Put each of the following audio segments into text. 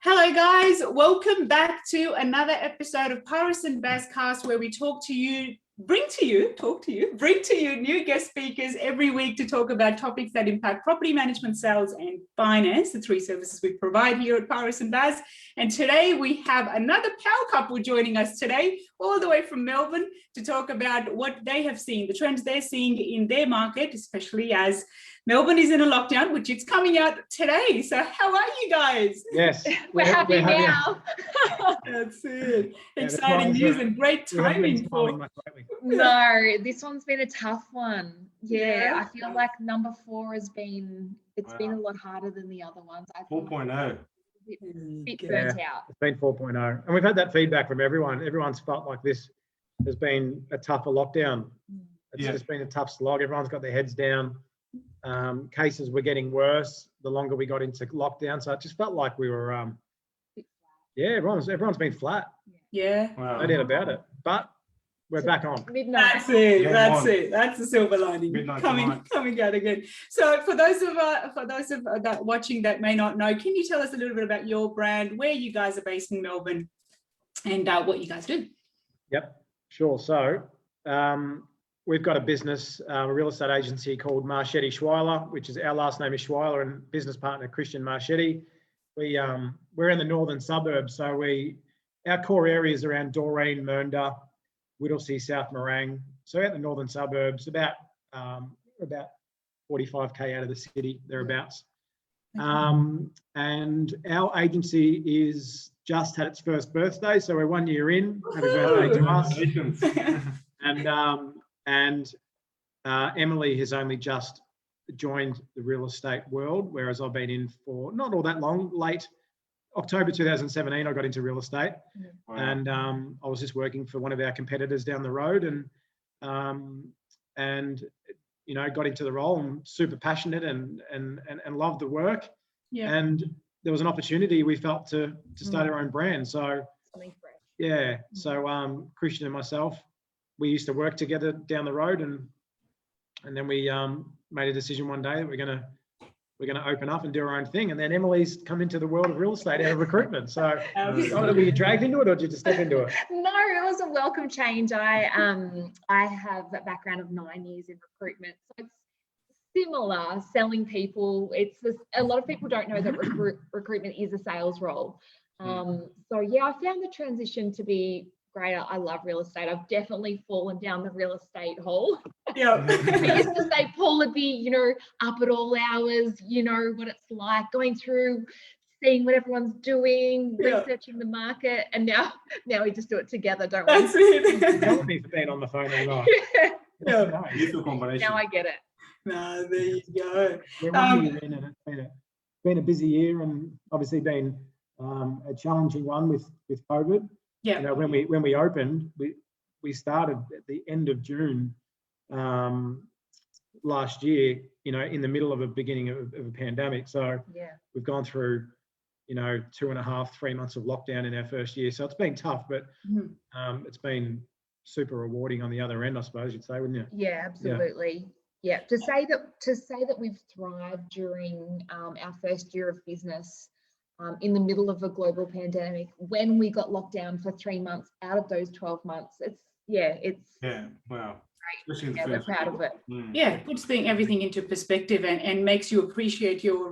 Hello guys, welcome back to another episode of Paris and Bascast, where we bring to you new guest speakers every week to talk about topics that impact property management, sales and finance, the three services we provide here at Paris and Bas. And today we have another power couple joining us today, all the way from Melbourne, to talk about what they have seen, the trends they're seeing in their market, especially as Melbourne is in a lockdown, which it's coming out today. So how are you guys? Yes. We're happy now. That's it. Exciting news and great timing. No, this one's been a tough one. Yeah, I feel like number 4 has been, it's been a lot harder than the other ones. 4.0. Bit burnt out. It's been 4.0. And we've had that feedback from everyone. Everyone's felt like this has been a tougher lockdown. It's just been a tough slog. Everyone's got their heads down. Cases were getting worse the longer we got into lockdown. So it just felt like we were, everyone's been flat. Yeah. No doubt about it. But we're back on. Midnight. That's it. That's it. That's the silver lining coming out again. So for those of that watching that may not know, can you tell us a little bit about your brand, where you guys are based in Melbourne, and what you guys do? Yep, sure. So we've got a business, a real estate agency called Marchetti Chwyla, which is our last name is Chwyla, and business partner Christian Marchetti. We're in the northern suburbs, so our core areas around Doreen, Mernda, Whittlesea, South Morang. So out in the northern suburbs, about 45k out of the city, thereabouts. And our agency is just had its first birthday, so we're 1 year in. Happy birthday to us. And Emily has only just joined the real estate world, whereas I've been in for not all that long. Late October 2017, I got into real estate. Wow. And I was just working for one of our competitors down the road, and you know, got into the role and super passionate and loved the work. Yeah. And there was an opportunity we felt to start our own brand. So Something fresh. Yeah. So Christian and myself, we used to work together down the road, and then we made a decision one day that we're gonna open up and do our own thing. And then Emily's come into the world of real estate out of recruitment. So were you dragged into it, or did you just step into it? No, it was a welcome change. I have a background of 9 years in recruitment, so it's similar, selling people. It's just, a lot of people don't know that recruitment is a sales role. So yeah, I found the transition to be great. I love real estate. I've definitely fallen down the real estate hole. Yeah. I used to say Paul would be, you know, up at all hours, you know what it's like, going through, seeing what everyone's doing, researching the market, and now we just do it together, don't we? That's it. Tell me for being on the phone all night. Now I get it. No, there you go. It's been a busy year, and obviously been a challenging one with COVID. Yeah. You know, when we opened, we started at the end of June last year, you know, in the middle of a beginning of a pandemic. So we've gone through, you know, 2.5, 3 months of lockdown in our first year. So it's been tough, but it's been super rewarding on the other end, I suppose you'd say, wouldn't you? Yeah, absolutely. Yeah. To say that we've thrived during our first year of business, in the middle of a global pandemic, when we got locked down for 3 months out of those 12 months, wow. Yeah, we're proud of it. Yeah, it puts everything into perspective and makes you appreciate your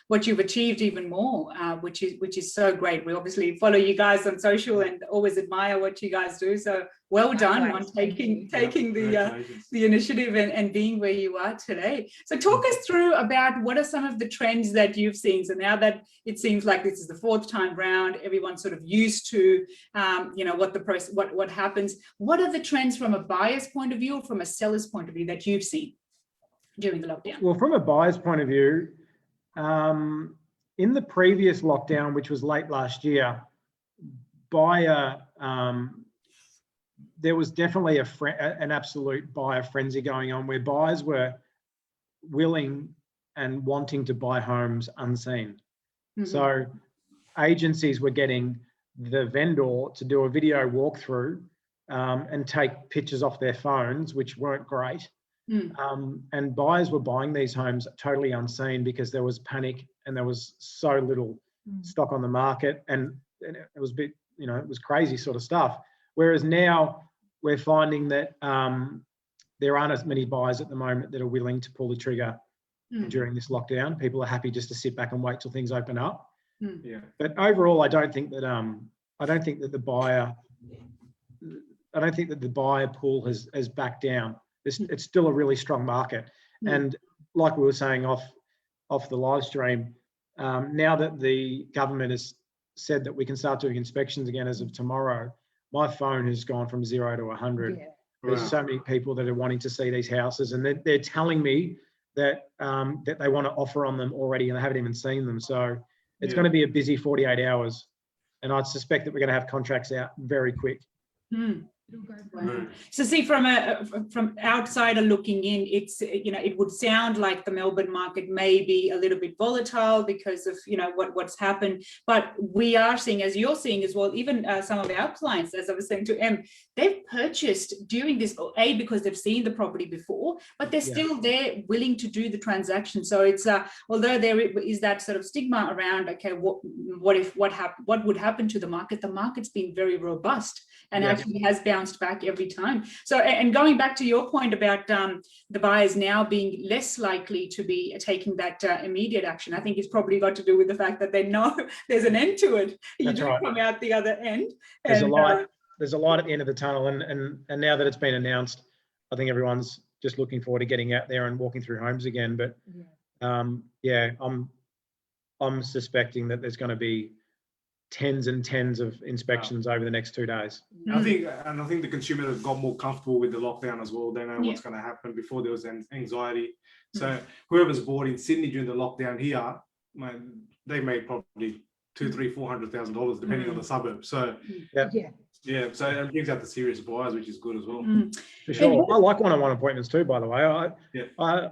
what you've achieved even more, which is so great. We obviously follow you guys on social and always admire what you guys do. So well done on taking the initiative and being where you are today. So talk us through about what are some of the trends that you've seen. So now that it seems like this is the 4th time round, everyone's sort of used to, you know, what happens. What are the trends from a buyer's point of view, or from a seller's point of view, that you've seen during the lockdown? Well, from a buyer's point of view, in the previous lockdown, which was late last year, there was definitely an absolute buyer frenzy going on, where buyers were willing and wanting to buy homes unseen. So agencies were getting the vendor to do a video walkthrough and take pictures off their phones, which weren't great. And buyers were buying these homes totally unseen because there was panic and there was so little stock on the market, and it was a bit, you know, it was crazy sort of stuff. Whereas now we're finding that there aren't as many buyers at the moment that are willing to pull the trigger during this lockdown. People are happy just to sit back and wait till things open up. Yeah. But overall, I don't think that the buyer pool has backed down. It's still a really strong market. And like we were saying off the live stream, now that the government has said that we can start doing inspections again as of tomorrow, my phone has gone from 0 to 100. Yeah. There's so many people that are wanting to see these houses, and they're telling me that that they want to offer on them already, and they haven't even seen them. So it's going to be a busy 48 hours, and I'd suspect that we're going to have contracts out very quick. Wow. So see, from outsider looking in, it's, you know, it would sound like the Melbourne market may be a little bit volatile because of, you know, what's happened, but we are seeing, as you're seeing as well, even some of our clients, as I was saying to Em, they've purchased during this, because they've seen the property before, but they're still there willing to do the transaction. So it's although there is that sort of stigma around, okay, what would happen to the market? The market's been very robust and actually has bounced back every time. So, and going back to your point about the buyers now being less likely to be taking that immediate action, I think it's probably got to do with the fact that they know there's an end to it. You do come out the other end. There's a light. There's a light at the end of the tunnel, and now that it's been announced, I think everyone's just looking forward to getting out there and walking through homes again. But yeah, I'm suspecting that there's going to be tens and tens of inspections over the next 2 days. I think the consumers have got more comfortable with the lockdown as well. They know what's going to happen. Before there was anxiety. So whoever's bought in Sydney during the lockdown here, they made probably $200,000-$400,000 depending on the suburb. So so it brings out the serious buyers, which is good as well. For sure. I like one-on-one appointments too, by the way. I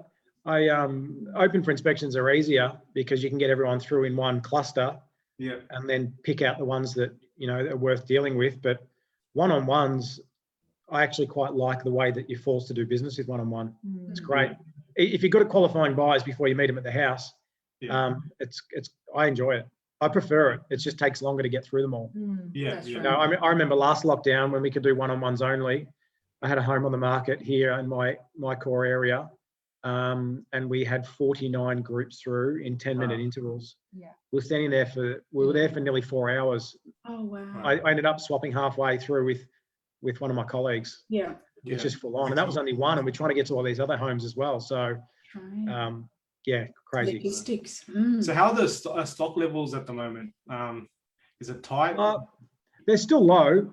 open for inspections are easier because you can get everyone through in one cluster. And then pick out the ones that, you know, are worth dealing with. But one-on-ones, I actually quite like the way that you're forced to do business with one-on-one. It's great. If you've got to qualifying buyers before you meet them at the house, I enjoy it. I prefer it. It just takes longer to get through them all. You know, I remember last lockdown when we could do one-on-ones only. I had a home on the market here in my core area. And we had 49 groups through in 10-minute intervals. We were there for nearly 4 hours. Oh wow! I ended up swapping halfway through with one of my colleagues. Which is full on, and that was only one. And we're trying to get to all these other homes as well. So, crazy. Logistics. So how are the stock levels at the moment? Is it tight? They're still low.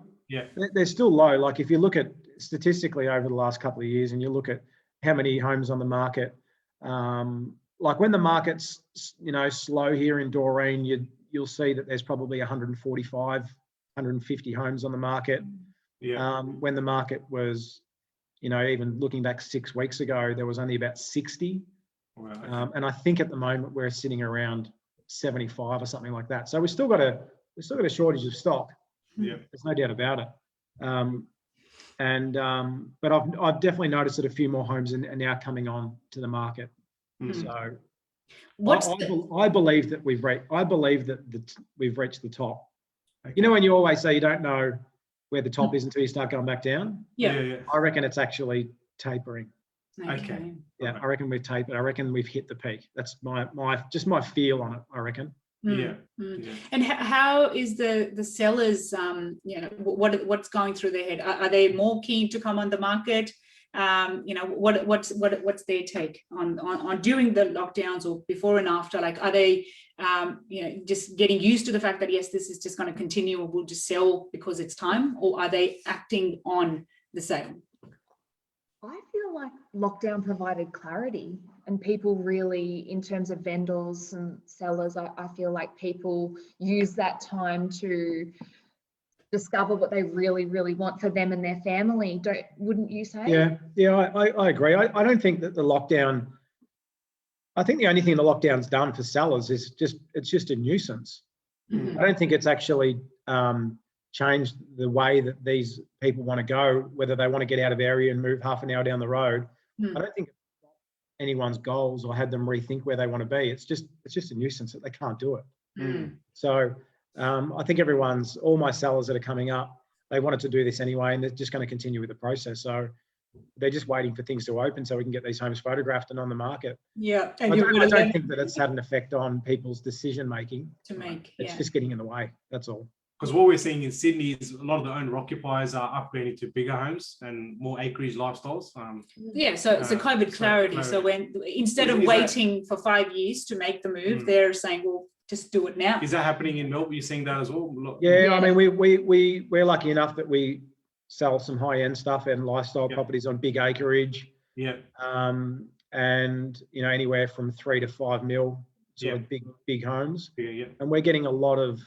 They're still low. Like if you look at statistically over the last couple of years, and you look at how many homes on the market, like when the market's, you know, slow here in Doreen, you'll see that there's probably 145, 150 homes on the market. When the market was, you know, even looking back 6 weeks ago, there was only about 60. And I think at the moment we're sitting around 75 or something like that. So we've still got a shortage of stock. There's no doubt about it. But I've definitely noticed that a few more homes are now coming on to the market. So I believe that we've reached the top. You know, when you always say you don't know where the top is until you start going back down. I reckon it's actually tapering. Okay. Yeah, I reckon we've tapered. I reckon we've hit the peak. That's my feel on it, I reckon. And how is the sellers, you know, what's going through their head? Are they more keen to come on the market? You know, what's their take on during the lockdowns or before and after? Like, are they you know, just getting used to the fact that yes, this is just going to continue, or we'll just sell because it's time, or are they acting on the sale? I feel like lockdown provided clarity, and people really, in terms of vendors and sellers, I feel like people use that time to discover what they really, really want for them and their family. Wouldn't you say? Yeah, I agree. I don't think that the lockdown, I think the only thing the lockdown's done for sellers is it's just a nuisance. I don't think it's actually changed the way that these people want to go, whether they want to get out of area and move half an hour down the road. I don't think anyone's goals or had them rethink where they want to be. It's just a nuisance that they can't do it. Mm. So I think all my sellers that are coming up, they wanted to do this anyway, and they're just going to continue with the process. So they're just waiting for things to open so we can get these homes photographed and on the market. Yeah, and I don't think that it's had an effect on people's decision making. It's just getting in the way. That's all. Because what we're seeing in Sydney is a lot of the owner occupiers are upgrading to bigger homes and more acreage lifestyles. So it's a COVID clarity. So when instead of waiting for 5 years to make the move, they're saying, well, just do it now. Is that happening in Melbourne? You're seeing that as well? Yeah, I mean, we're lucky enough that we sell some high-end stuff and lifestyle properties on big acreage. Yeah. And anywhere from 3 to 5 mil, sort of big homes. Yeah. And we're getting a lot of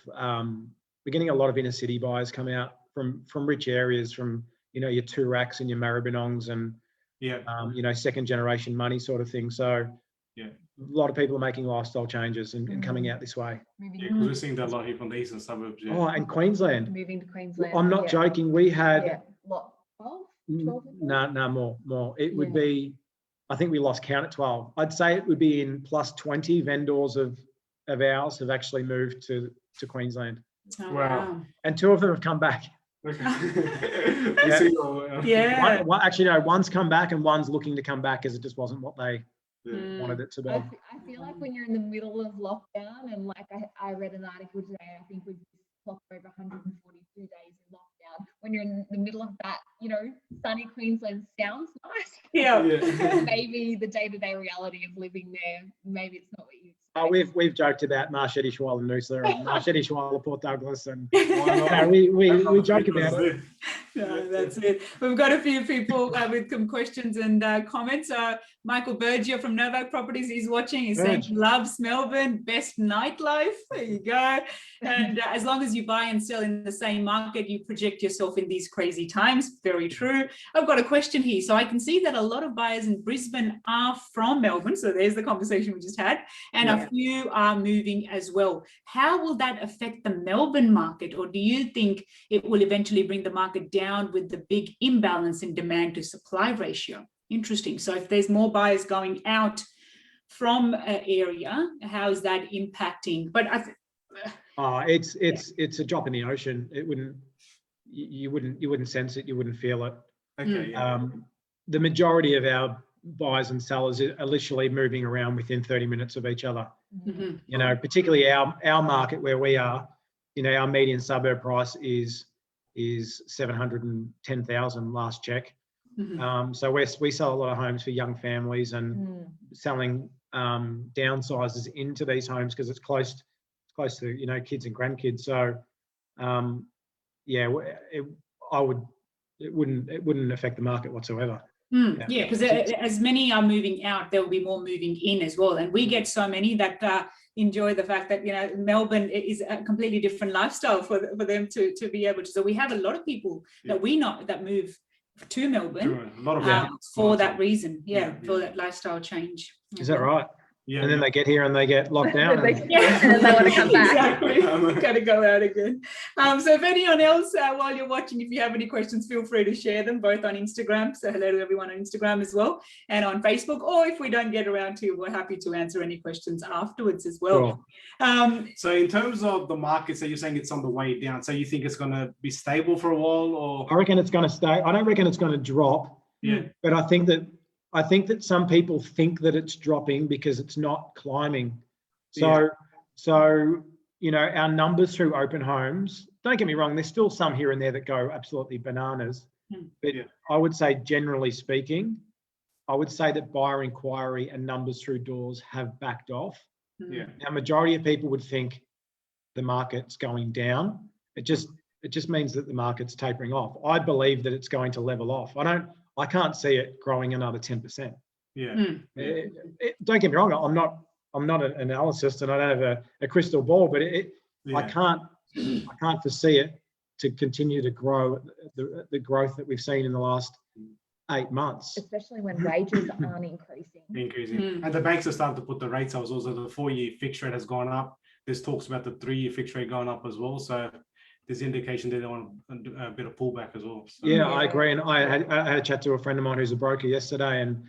inner city buyers come out from rich areas, from your Turaks and your Maribyrnongs and second generation money sort of thing. So a lot of people are making lifestyle changes and coming out this way. Yeah, because we're seeing that a lot here from the eastern suburbs. Yeah. Oh, and Queensland. Moving to Queensland. I'm not joking. We had 12? no more. It would be, I think we lost count at 12. I'd say it would be in plus 20 vendors of ours have actually moved to Queensland. Oh, wow. And 2 of them have come back. Okay. Actually, no, one's come back and one's looking to come back because it just wasn't what they wanted it to be. I feel like when you're in the middle of lockdown, and like I read an article today, I think we've clocked over 142 days in lockdown. When you're in the middle of that, sunny Queensland sounds nice. Yeah. Maybe the day-to-day reality of living there, maybe it's not what you expect. We've joked about Marchetti Chwyla Noosa and Marchetti Chwyla Port Douglas, and we joke about it. No, that's it. We've got a few people with some questions and comments. Michael Bergia from Novak Properties is watching. He's saying he loves Melbourne, best nightlife. There you go. And as long as you buy and sell in the same market, you project yourself in these crazy times. Very true. I've got a question here. So I can see that a lot of buyers in Brisbane are from Melbourne. So there's the conversation we just had. And a few are moving as well. How will that affect the Melbourne market? Or do you think it will eventually bring the market down with the big imbalance in demand to supply ratio? Interesting. So if there's more buyers going out from an area, how is that impacting? But it's a drop in the ocean. It wouldn't, you wouldn't sense it. You wouldn't feel it. Okay. The majority of our buyers and sellers are literally moving around within 30 minutes of each other. Particularly our market where we are, our median suburb price is 710,000 last check. So we sell a lot of homes for young families and selling downsizes into these homes because it's close to kids and grandkids. So it wouldn't affect the market whatsoever. Because as many are moving out, there will be more moving in as well. And we get so many that enjoy the fact that Melbourne is a completely different lifestyle for them to be able to. So we have a lot of people that we know that move to Melbourne for that reason, for that lifestyle change. Is that right? Yeah, and then they get here and they get locked down. And then they want to come back. Exactly. Got to go out again. So if anyone else, while you're watching, if you have any questions, feel free to share them both on Instagram. So hello to everyone on Instagram as well, and on Facebook. Or if we don't get around to, we're happy to answer any questions afterwards as well. Sure. So in terms of the market, so you're saying it's on the way down. So you think it's going to be stable for a while, or? I reckon it's going to stay. I don't reckon it's going to drop. Yeah. But I think that some people think that it's dropping because it's not climbing. So our numbers through open homes, don't get me wrong, there's still some here and there that go absolutely bananas. But I would say, generally speaking, I would say that buyer inquiry and numbers through doors have backed off. Yeah. Now, majority of people would think the market's going down. It just means that the market's tapering off. I believe that it's going to level off. I can't see it growing another 10%. Yeah. Don't get me wrong. I'm not an analyst and I don't have a crystal ball, but I can't foresee it to continue to grow the growth that we've seen in the last 8 months. Especially when wages aren't increasing. And the banks are starting to put the rates up. Also, the 4-year fixed rate has gone up. There's talks about the 3-year fixed rate going up as well. So there's indication that they want a bit of pullback as well. So. Yeah, I agree. And I had a chat to a friend of mine who's a broker yesterday, and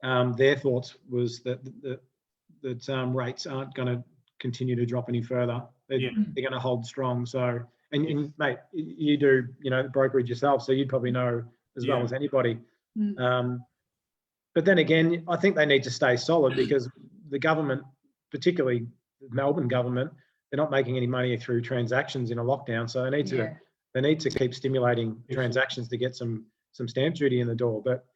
their thoughts was that rates aren't going to continue to drop any further. They're going to hold strong. So, and mate, you do, the brokerage yourself, so you'd probably know as well as anybody. But then again, I think they need to stay solid because the government, particularly the Melbourne government, they're not making any money through transactions in a lockdown. So they need to keep stimulating transactions to get some stamp duty in the door. But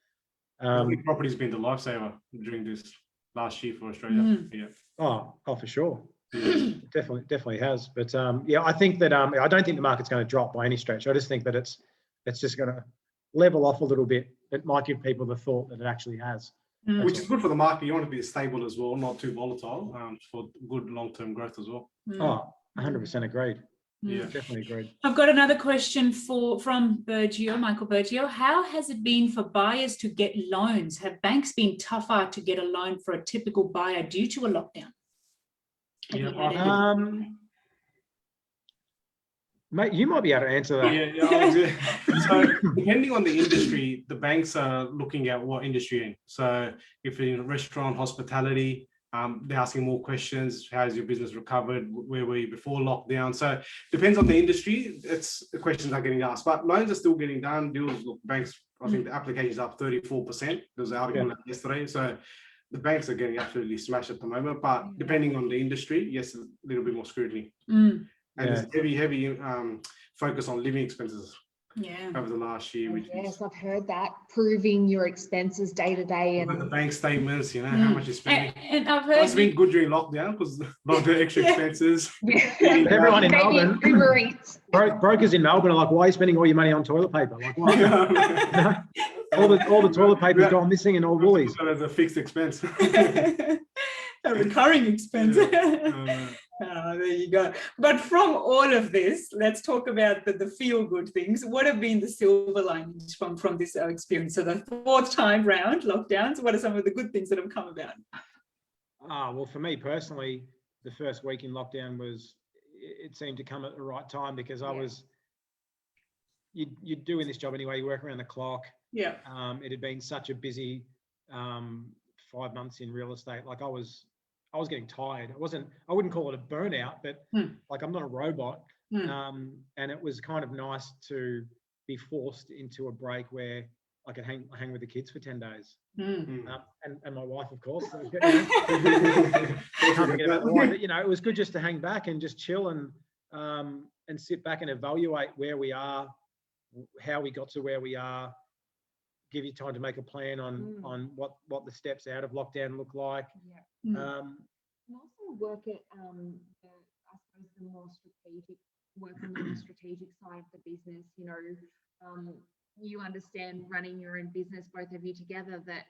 I think property's been the lifesaver during this last year for Australia. Oh, for sure. Definitely has. But I think that I don't think the market's going to drop by any stretch. I just think that it's just going to level off a little bit. It might give people the thought that it actually has. Which is good for the market. You want to be stable as well, not too volatile, for good long-term growth as well. Oh, 100% agreed. Yeah, definitely agreed. I've got another question from Michael Bergio. How has it been for buyers to get loans? Have banks been tougher to get a loan for a typical buyer due to a lockdown? Mate, you might be able to answer that. So depending on the industry, the banks are looking at what industry you're in. So if you're in restaurant, hospitality, they're asking more questions. How's your business recovered? Where were you before lockdown? So depends on the industry. It's the questions are getting asked, but loans are still getting done. Deals, look, banks, I think the application is up 34%. There was an article yesterday. So the banks are getting absolutely smashed at the moment, but depending on the industry, yes, a little bit more scrutiny. And there's heavy focus on living expenses over the last year. Yes, I've heard that, proving your expenses day to day. And the bank statements, how much you're spending. And I've heard it's been good during lockdown because a lot of the extra expenses. Everyone in Melbourne, brokers in Melbourne are like, why are you spending all your money on toilet paper? Like, why? all the toilet paper's gone missing in all Woolies. As a fixed expense. A recurring expense. There you go. But from all of this, let's talk about the feel-good things. What have been the silver linings from this experience? So the fourth time round lockdowns, what are some of the good things that have come about? Well, for me personally, the first week in lockdown it seemed to come at the right time because you're doing this job anyway, you work around the clock. Yeah. It had been such a busy 5 months in real estate. Like I was getting tired. I wouldn't call it a burnout, but like I'm not a robot. And it was kind of nice to be forced into a break where I could hang with the kids for 10 days. And my wife, of course. It was good just to hang back and just chill and sit back and evaluate where we are, how we got to where we are, give you time to make a plan on what the steps out of lockdown look like. And also work at I suppose the more strategic work on the more strategic side of the business. You understand running your own business, both of you together, that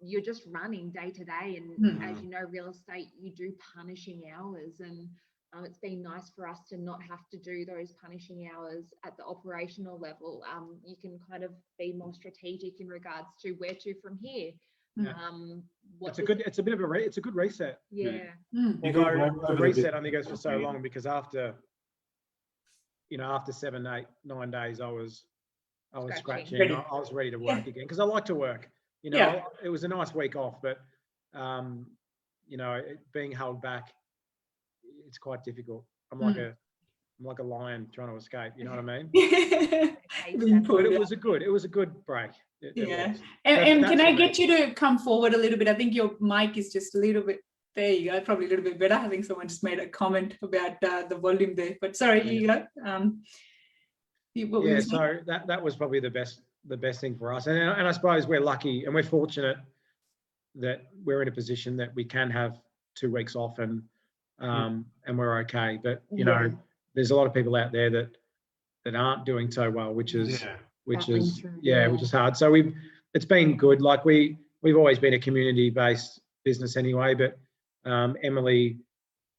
you're just running day to day, and as you know, real estate, you do punishing hours, and it's been nice for us to not have to do those punishing hours at the operational level. You can kind of be more strategic in regards to where to from here. It's a good reset. Although the reset only goes for so long, because after 7, 8, 9 days, I was scratching. I was ready to work again because I like to work. It was a nice week off, but being held back, it's quite difficult. I'm like a lion trying to escape. You know what I mean? But it was a good break. And can I get you to come forward a little bit? I think your mic is just a little bit. There you go. Probably a little bit better. I think someone just made a comment about the volume there. But sorry, you go. So that was probably the best thing for us. And I suppose we're lucky and we're fortunate that we're in a position that we can have 2 weeks off and we're okay. But there's a lot of people out there that aren't doing so well, which is hard. So it's been good. Like we've always been a community-based business anyway, but Emily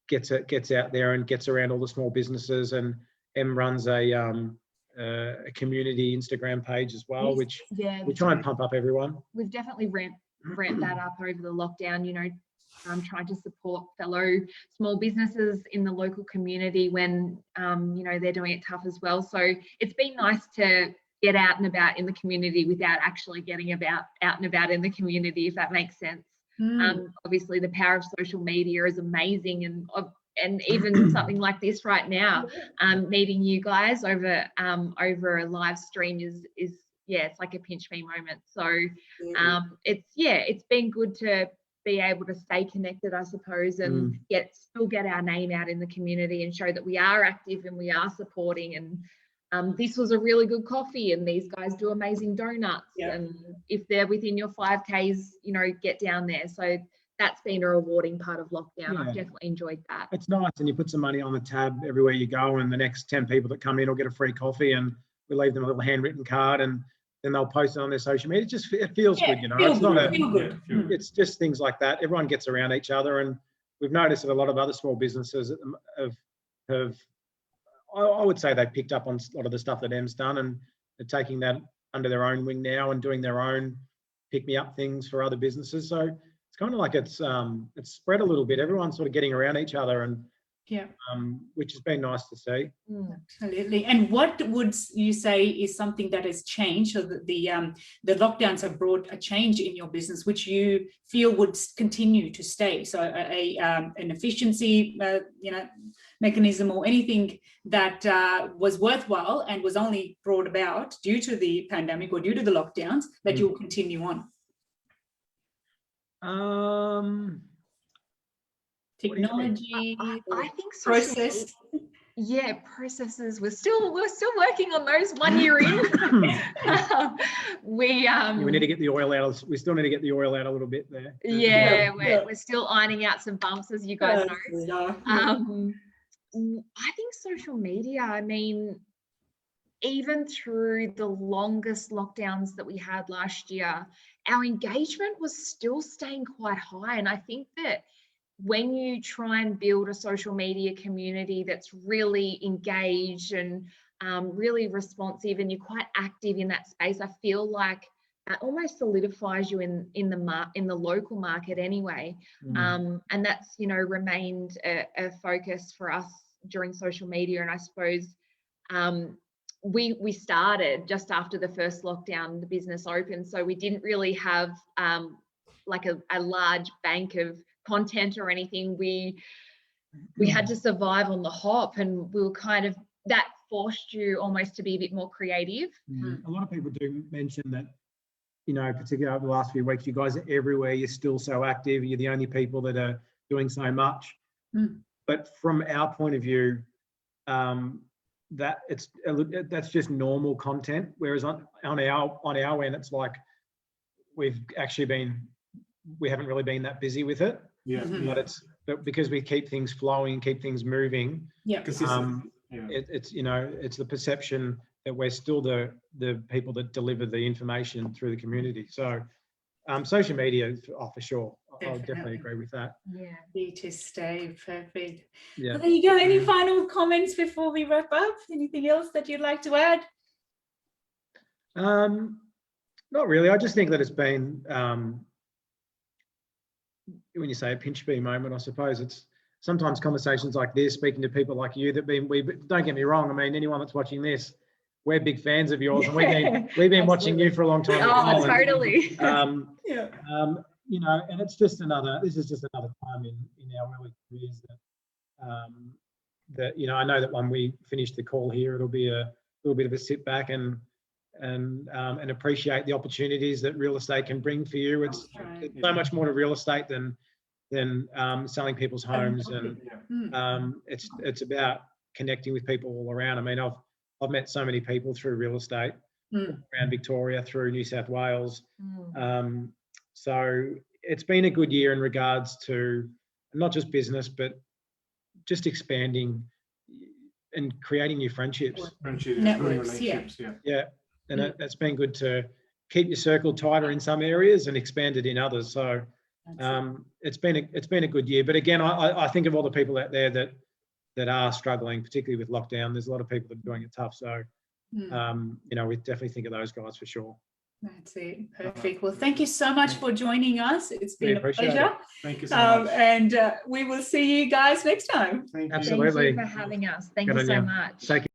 gets out there and gets around all the small businesses, and Em runs a community Instagram page as well, which we try and pump up everyone. We've definitely ramped that up over the lockdown. Trying to support fellow small businesses in the local community when they're doing it tough as well. So it's been nice to get out and about in the community without actually getting out and about in the community, if that makes sense. Obviously, the power of social media is amazing, and even something like this right now, meeting you guys over a live stream is it's like a pinch me moment. So it's been good to be able to stay connected, I suppose, and still get our name out in the community and show that we are active and we are supporting. And this was a really good coffee, and these guys do amazing donuts. And if they're within your 5Ks, you know, get down there. So that's been a rewarding part of lockdown. I've definitely enjoyed that. It's nice, and you put some money on the tab everywhere you go, and the next 10 people that come in will get a free coffee, and we leave them a little handwritten card, and then they'll post it on their social media. It feels good, you know. It's not it's just things like that. Everyone gets around each other, and we've noticed that a lot of other small businesses have I would say they picked up on a lot of the stuff that Em's done, and they're taking that under their own wing now and doing their own pick-me-up things for other businesses. So it's kind of like it's spread a little bit. Everyone's sort of getting around each other, and which has been nice to see. Absolutely. And what would you say is something that has changed, so that the lockdowns have brought a change in your business, which you feel would continue to stay? So an efficiency, mechanism, or anything that was worthwhile and was only brought about due to the pandemic or due to the lockdowns that you'll continue on? Technology, I think process. Processes. We're still working on those 1 year in. We need to get the oil out. We still need to get the oil out a little bit there. We're still ironing out some bumps, as you guys know. I think social media, I mean, even through the longest lockdowns that we had last year, our engagement was still staying quite high. And I think that when you try and build a social media community that's really engaged and really responsive, and you're quite active in that space, I feel like that almost solidifies you in the local market anyway. And that's, you know, remained a focus for us during social media. And I suppose we started just after the first lockdown, the business opened, so we didn't really have like a large bank of content or anything. We had to survive on the hop, and we were kind of, that forced you almost to be a bit more creative. A lot of people do mention that, you know, particularly over the last few weeks, you guys are everywhere, you're still so active, you're the only people that are doing so much. But from our point of view, that's just normal content, whereas on our end, it's like we haven't really been that busy with it. But because we keep things flowing, keep things moving. It's it's the perception that we're still the people that deliver the information through the community. So social media, for sure. I would definitely agree with that. Be to stay. Perfect. Well, there you go. Any final comments before we wrap up? Anything else that you'd like to add? Not really. I just think that it's been, when you say a pinch me moment, I suppose it's sometimes conversations like this, speaking to people like you, don't get me wrong, I mean, anyone that's watching this, we're big fans of yours, and we've been watching you for a long time. Oh, totally. You know, and this is just another time in our early careers that you know, I know that when we finish the call here, it'll be a little bit of a sit back and appreciate the opportunities that real estate can bring for you. It's so much more to real estate than selling people's homes, and it's about connecting with people all around. I mean, I've met so many people through real estate around Victoria, through New South Wales. So it's been a good year in regards to not just business, but just expanding and creating new friendships. Networks, And it's been good to keep your circle tighter in some areas and expand it in others. So it's been a good year. But again, I think of all the people out there that are struggling, particularly with lockdown. There's a lot of people that are doing it tough. So you know, we definitely think of those guys for sure. That's it. Perfect. Well, thank you so much for joining us. It's been a pleasure. Thank you so much. And we will see you guys next time. Absolutely. Thank you for having us. Thank you so much. Take care.